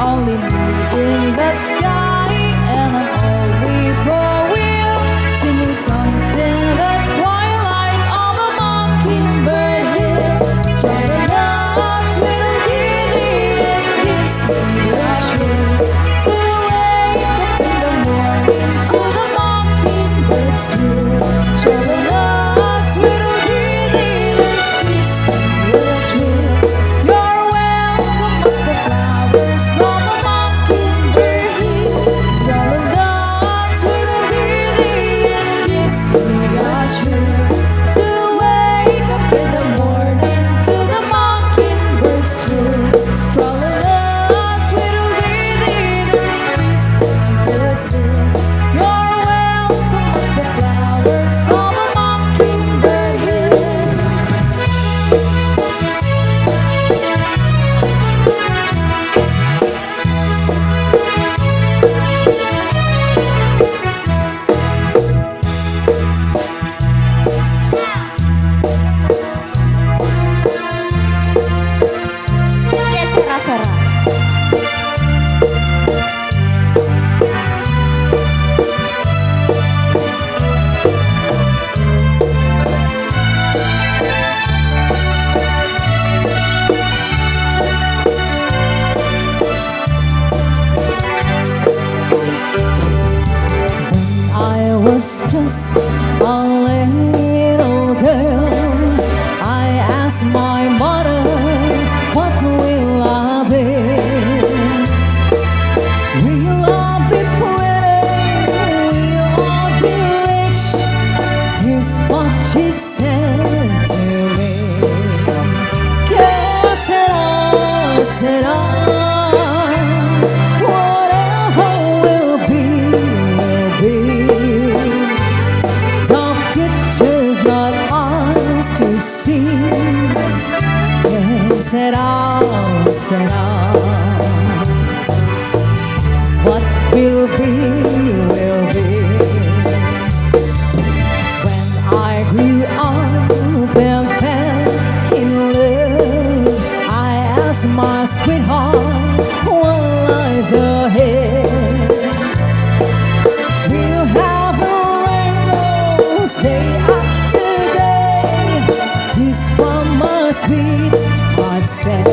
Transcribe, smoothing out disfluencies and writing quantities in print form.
Only me in the sky, and on all whippoorwill, singing songs in the twilight of a mockingbird hill. Tra-la-la, twiddle-dee-dee, it gives me a chill to wake up in the morning to the mockingbird's trill. Tra-la-la, twiddle-dee-dee, there's peace in the trill. You're welcome, as the flowers of a mockingbird hill. Tra-la-la, twiddle-dee-dee, it gives me a trill to wake up in the morning to the mockingbird's trill. Tra-la-la, twiddle-dee-dee, there's peace in the trill. You're welcome, as the flowers of a mockingbird hill. Que será? I was just a little girl. I asked my mother, what will I be? Will I be pretty? Will I be rich? Here's what she said to me. Said I, whatever will be, will be. The picture's not ours to see. Yeah, said I, what will be, will be. When I grew up and fell in love, I asked my sweetheart, what lies ahead? We'll have a rainbow day after day. This from my sweetheart said.